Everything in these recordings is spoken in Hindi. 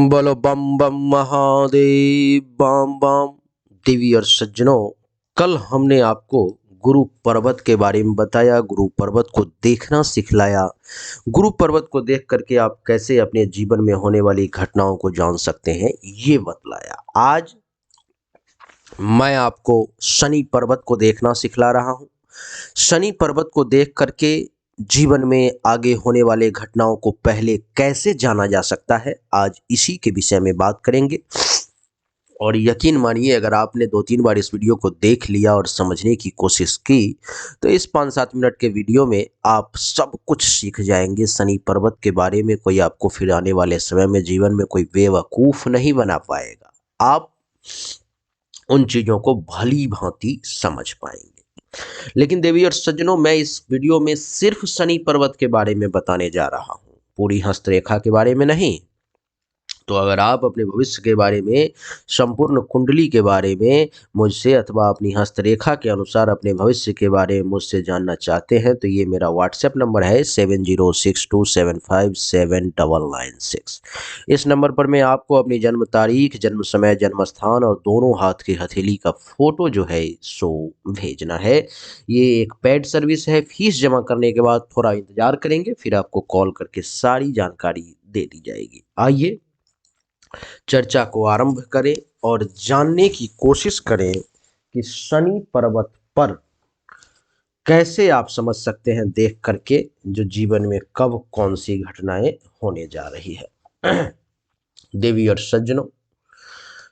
बोलो बम बम महादेव बम बम। देवी और सज्जनों, कल हमने आपको गुरु पर्वत के बारे में बताया, गुरु पर्वत को देखना सिखलाया। गुरु पर्वत को देख करके आप कैसे अपने जीवन में होने वाली घटनाओं को जान सकते हैं, ये बतलाया। आज मैं आपको शनि पर्वत को देखना सिखला रहा हूँ। शनि पर्वत को देख करके जीवन में आगे होने वाले घटनाओं को पहले कैसे जाना जा सकता है, आज इसी के विषय में बात करेंगे। और यकीन मानिए, अगर आपने 2-3 बार इस वीडियो को देख लिया और समझने की कोशिश की, तो इस 5-7 मिनट के वीडियो में आप सब कुछ सीख जाएंगे शनि पर्वत के बारे में। कोई आपको फिर आने वाले समय में जीवन में कोई बेवकूफ़ नहीं बना पाएगा। आप उन चीज़ों को भली भांति समझ पाएंगे। लेकिन देवी और सज्जनों, मैं इस वीडियो में सिर्फ शनि पर्वत के बारे में बताने जा रहा हूँ, पूरी हस्तरेखा के बारे में नहीं। तो अगर आप अपने भविष्य के बारे में, संपूर्ण कुंडली के बारे में मुझसे अथवा अपनी हस्तरेखा के अनुसार अपने भविष्य के बारे में मुझसे जानना चाहते हैं, तो ये मेरा व्हाट्सएप नंबर है 7062757996। इस नंबर पर मैं आपको अपनी जन्म तारीख, जन्म समय, जन्म स्थान और दोनों हाथ की हथेली का फोटो जो है सो भेजना है। ये एक पेड सर्विस है। फीस जमा करने के बाद थोड़ा इंतजार करेंगे, फिर आपको कॉल करके सारी जानकारी दे दी जाएगी। आइए चर्चा को आरंभ करें और जानने की कोशिश करें कि शनि पर्वत पर कैसे आप समझ सकते हैं देख करके जो जीवन में कब कौन सी घटनाएं होने जा रही है। देवी और सज्जनों,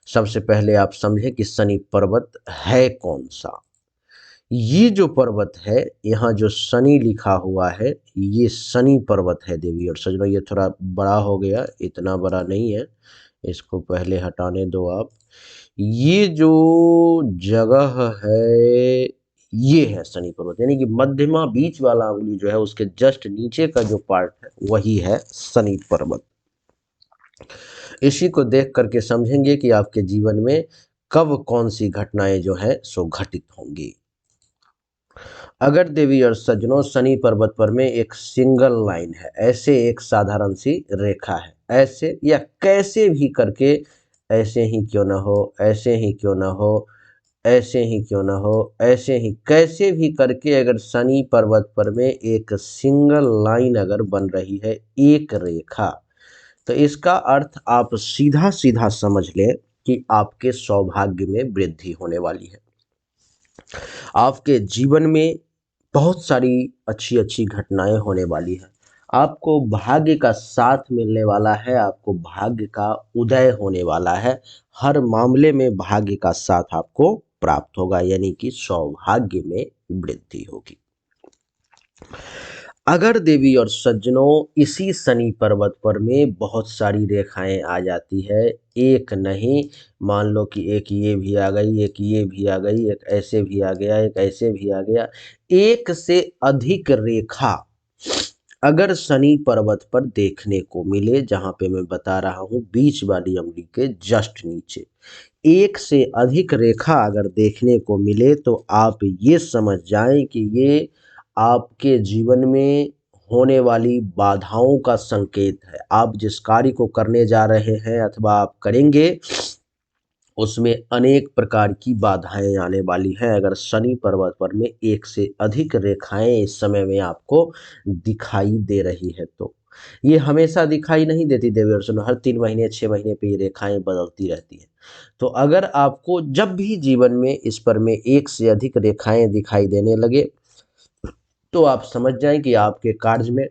सबसे पहले आप समझें कि शनि पर्वत है कौन सा। ये जो पर्वत है, यहाँ जो शनि लिखा हुआ है, ये शनि पर्वत है। देवी और सज्जनों, ये थोड़ा बड़ा हो गया, इतना बड़ा नहीं है, इसको पहले हटाने दो आप। ये जो जगह है, ये है शनि पर्वत, यानी कि मध्यमा बीच वाला उंगली जो है उसके जस्ट नीचे का जो पार्ट है वही है शनि पर्वत। इसी को देख करके समझेंगे कि आपके जीवन में कब कौन सी घटनाएं जो है सो घटित होंगी। अगर देवी और सज्जनों, शनि पर्वत पर में एक सिंगल लाइन है, ऐसे एक साधारण सी रेखा है, ऐसे या कैसे भी करके, ऐसे ही क्यों ना हो, ऐसे ही क्यों ना हो, ऐसे ही क्यों ना हो, ऐसे ही कैसे भी करके, अगर शनि पर्वत पर में एक सिंगल लाइन अगर बन रही है, एक रेखा, तो इसका अर्थ आप सीधा सीधा समझ लें कि आपके सौभाग्य में वृद्धि होने वाली है। आपके जीवन में बहुत सारी अच्छी अच्छी घटनाएं होने वाली हैं। आपको भाग्य का साथ मिलने वाला है, आपको भाग्य का उदय होने वाला है। हर मामले में भाग्य का साथ आपको प्राप्त होगा, यानी कि सौभाग्य में वृद्धि होगी। अगर देवी और सज्जनों, इसी शनि पर्वत पर में बहुत सारी रेखाएं आ जाती है, एक नहीं, मान लो कि एक ये भी आ गई, एक ये भी आ गई, एक ऐसे भी आ गया, एक ऐसे भी आ गया, एक से अधिक रेखा अगर शनि पर्वत पर देखने को मिले, जहां पे मैं बता रहा हूं बीच वाली उंगली के जस्ट नीचे एक से अधिक रेखा अगर देखने को मिले, तो आप ये समझ जाएं कि ये आपके जीवन में होने वाली बाधाओं का संकेत है। आप जिस कार्य को करने जा रहे हैं अथवा आप करेंगे, उसमें अनेक प्रकार की बाधाएं आने वाली हैं। अगर शनि पर्वत पर में एक से अधिक रेखाएं इस समय में आपको दिखाई दे रही है, तो ये हमेशा दिखाई नहीं देती देवी और सुनो, हर 3 महीने 6 महीने पे ये रेखाएं बदलती रहती हैं। तो अगर आपको जब भी जीवन में इस पर में एक से अधिक रेखाएं दिखाई देने लगे, तो आप समझ जाएं कि आपके कार्य में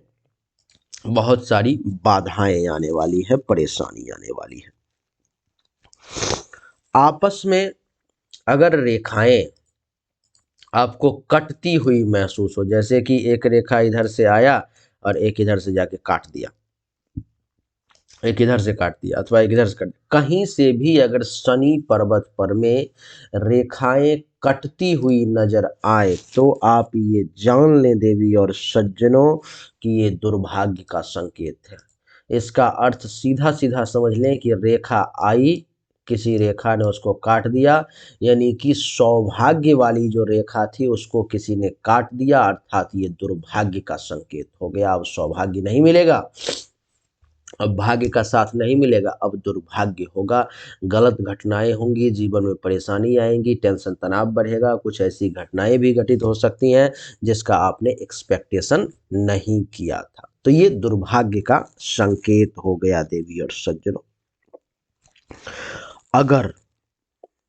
बहुत सारी बाधाएं आने वाली है, परेशानी आने वाली है। आपस में अगर रेखाएं आपको कटती हुई महसूस हो, जैसे कि एक रेखा इधर से आया और एक इधर से जाके काट दिया, एक इधर से काट दिया अथवा एक इधर से काट, कहीं से भी अगर शनि पर्वत पर में रेखाएं कटती हुई नजर आए, तो आप ये जान लें देवी और सज्जनों कि ये दुर्भाग्य का संकेत है। इसका अर्थ सीधा सीधा समझ लें कि रेखा आई, किसी रेखा ने उसको काट दिया, यानी कि सौभाग्य वाली जो रेखा थी उसको किसी ने काट दिया, अर्थात ये दुर्भाग्य का संकेत हो गया। अब सौभाग्य नहीं मिलेगा, अब भाग्य का साथ नहीं मिलेगा, अब दुर्भाग्य होगा, गलत घटनाएं होंगी, जीवन में परेशानी आएंगी, टेंशन तनाव बढ़ेगा, कुछ ऐसी घटनाएं भी घटित हो सकती हैं जिसका आपने एक्सपेक्टेशन नहीं किया था। तो ये दुर्भाग्य का संकेत हो गया देवी और सज्जनों। अगर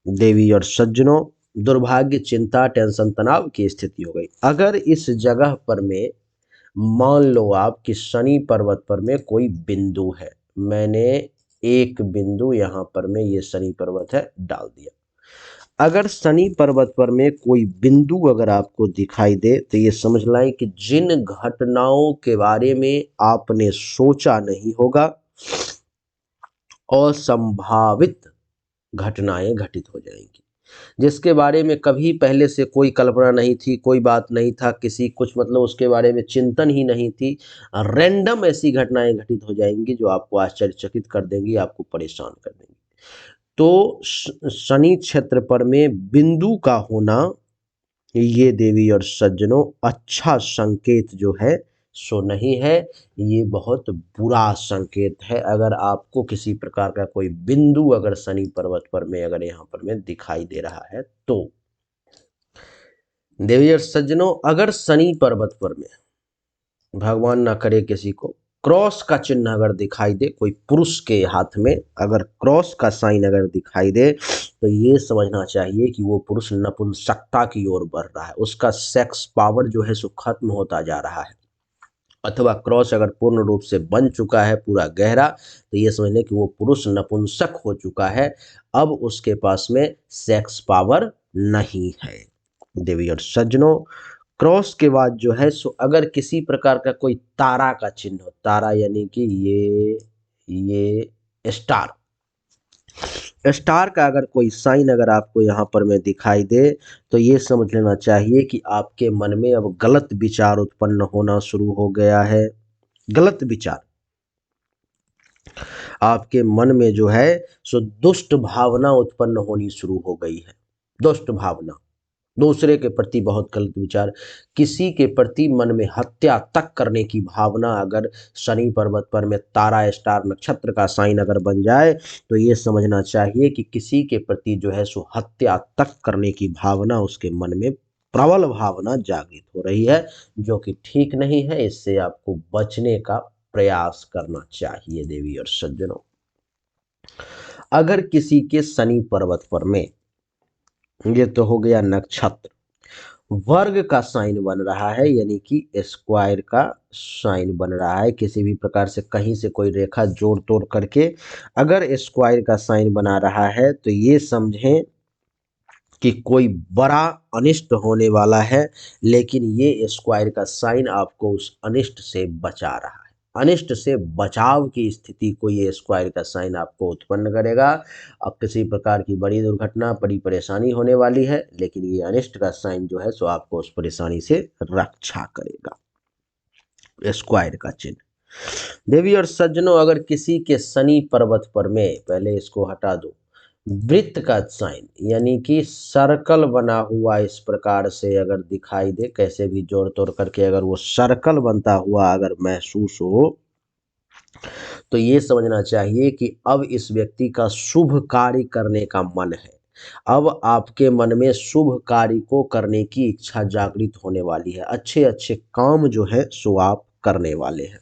देवी और सज्जनों दुर्भाग्य, चिंता, टेंशन, तनाव की स्थिति हो गई, अगर इस जगह पर में मान लो आप कि शनि पर्वत पर में कोई बिंदु है, मैंने एक बिंदु यहाँ पर में, ये शनि पर्वत है, डाल दिया। अगर शनि पर्वत पर में कोई बिंदु अगर आपको दिखाई दे तो ये समझ लाएं कि जिन घटनाओं के बारे में आपने सोचा नहीं होगा, असंभावित घटनाएं घटित हो जाएंगी, जिसके बारे में कभी पहले से कोई कल्पना नहीं थी, कोई बात नहीं था, किसी कुछ मतलब उसके बारे में चिंतन ही नहीं थी। रैंडम ऐसी घटनाएं घटित हो जाएंगी जो आपको आश्चर्यचकित कर देंगी, आपको परेशान कर देंगी। तो शनि क्षेत्र पर में बिंदु का होना, ये देवी और सज्जनों अच्छा संकेत जो है सो नहीं है, ये बहुत बुरा संकेत है। अगर आपको किसी प्रकार का कोई बिंदु अगर शनि पर्वत पर में अगर यहाँ पर में दिखाई दे रहा है तो देवी और सज्जनों, अगर शनि पर्वत पर में भगवान ना करे किसी को क्रॉस का चिन्ह अगर दिखाई दे, कोई पुरुष के हाथ में अगर क्रॉस का साइन अगर दिखाई दे, तो ये समझना चाहिए कि वो पुरुष नपुंसकता की ओर बढ़ रहा है, उसका सेक्स पावर जो है सो खत्म होता जा रहा है। अथवा क्रॉस अगर पूर्ण रूप से बन चुका है पूरा गहरा, तो ये समझ लें कि वो पुरुष नपुंसक हो चुका है, अब उसके पास में सेक्स पावर नहीं है। देवी और सज्जनों, क्रॉस के बाद जो है सो अगर किसी प्रकार का कोई तारा का चिन्ह हो, तारा यानी कि ये स्टार, स्टार का अगर कोई साइन अगर आपको यहाँ पर में दिखाई दे, तो ये समझ लेना चाहिए कि आपके मन में अब गलत विचार उत्पन्न होना शुरू हो गया है। गलत विचार आपके मन में जो है सो दुष्ट भावना उत्पन्न होनी शुरू हो गई है। दुष्ट भावना, दूसरे के प्रति बहुत गलत विचार, किसी के प्रति मन में हत्या तक करने की भावना अगर शनि पर्वत पर में तारा स्टार नक्षत्र का साइन अगर बन जाए, तो ये समझना चाहिए कि किसी के प्रति जो है सो हत्या तक करने की भावना उसके मन में प्रबल भावना जागृत हो रही है, जो कि ठीक नहीं है। इससे आपको बचने का प्रयास करना चाहिए देवी और सज्जनों। अगर किसी के शनि पर्वत पर में, ये तो हो गया नक्षत्र, वर्ग का साइन बन रहा है, यानी कि स्क्वायर का साइन बन रहा है, किसी भी प्रकार से कहीं से कोई रेखा जोड़ तोड़ करके अगर स्क्वायर का साइन बना रहा है, तो ये समझें कि कोई बड़ा अनिष्ट होने वाला है, लेकिन ये स्क्वायर का साइन आपको उस अनिष्ट से बचा रहा है। अनिष्ट से बचाव की स्थिति को ये स्क्वायर का साइन आपको उत्पन्न करेगा। अब किसी प्रकार की बड़ी दुर्घटना, बड़ी परेशानी होने वाली है, लेकिन ये अनिष्ट का साइन जो है सो आपको उस परेशानी से रक्षा करेगा। स्क्वायर का चिन्ह। देवी और सज्जनों, अगर किसी के शनि पर्वत पर में, पहले इसको हटा दो, वृत्त का साइन यानी कि सर्कल बना हुआ इस प्रकार से अगर दिखाई दे, कैसे भी जोड़ तोड़ करके अगर वो सर्कल बनता हुआ अगर महसूस हो, तो ये समझना चाहिए कि अब इस व्यक्ति का शुभ कार्य करने का मन है। अब आपके मन में शुभ कार्य को करने की इच्छा जागृत होने वाली है, अच्छे अच्छे काम जो है सो आप करने वाले हैं।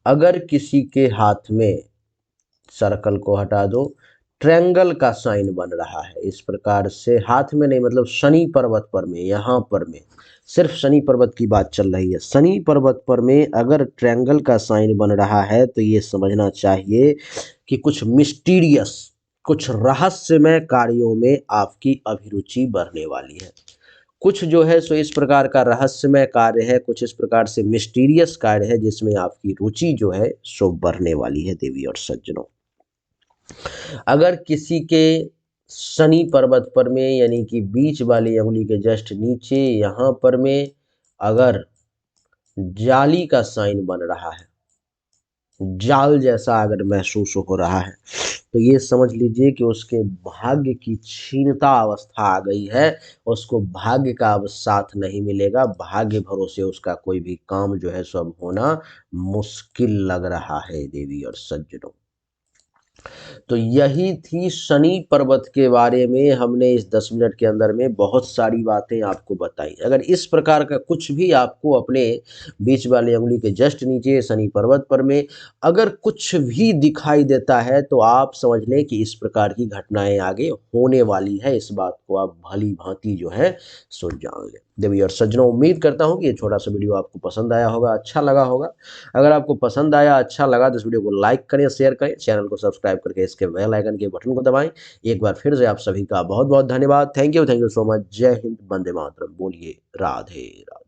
अगर किसी के हाथ में, सर्कल को हटा दो, ट्रायंगल का साइन बन रहा है इस प्रकार से, हाथ में नहीं मतलब शनि पर्वत पर में, यहाँ पर में सिर्फ शनि पर्वत की बात चल रही है, शनि पर्वत पर में अगर ट्रायंगल का साइन बन रहा है, तो ये समझना चाहिए कि कुछ मिस्टीरियस, कुछ रहस्यमय कार्यों में आपकी अभिरुचि बढ़ने वाली है। कुछ जो है सो इस प्रकार का रहस्यमय कार्य है, कुछ इस प्रकार से मिस्टीरियस कार्य है जिसमें आपकी रुचि जो है सो बढ़ने वाली है देवी और सज्जनों। अगर किसी के शनि पर्वत पर में यानी कि बीच वाली अंगुली के जस्ट नीचे यहाँ पर में अगर जाली का साइन बन रहा है, जाल जैसा अगर महसूस हो रहा है, तो ये समझ लीजिए कि उसके भाग्य की क्षीणता अवस्था आ गई है। उसको भाग्य का अब साथ नहीं मिलेगा, भाग्य भरोसे उसका कोई भी काम जो है सो अब होना मुश्किल लग रहा है देवी और सज्जनों। तो यही थी शनि पर्वत के बारे में, हमने इस 10 मिनट के अंदर में बहुत सारी बातें आपको बताई। अगर इस प्रकार का कुछ भी आपको अपने बीच वाली उँगली के जस्ट नीचे शनि पर्वत पर में अगर कुछ भी दिखाई देता है, तो आप समझ लें कि इस प्रकार की घटनाएँ आगे होने वाली है। इस बात को आप भली-भाँति जो है सो जान लें। देवी और सज्जनों, उम्मीद करता हूँ कि ये छोटा-सा वीडियो आपको पसंद आया होगा, अच्छा लगा होगा। अगर आपको पसंद आया, अच्छा लगा तो इस वीडियो को लाइक करें, शेयर करें, चैनल को सब्सक्राइब करके इसके बेल आइकन के बटन को दबाएँ। एक बार फिर से आप सभी का बहुत-बहुत धन्यवाद। Thank you so much. जय हिंद, वंदे मातरम। बोलिए राधे राधे।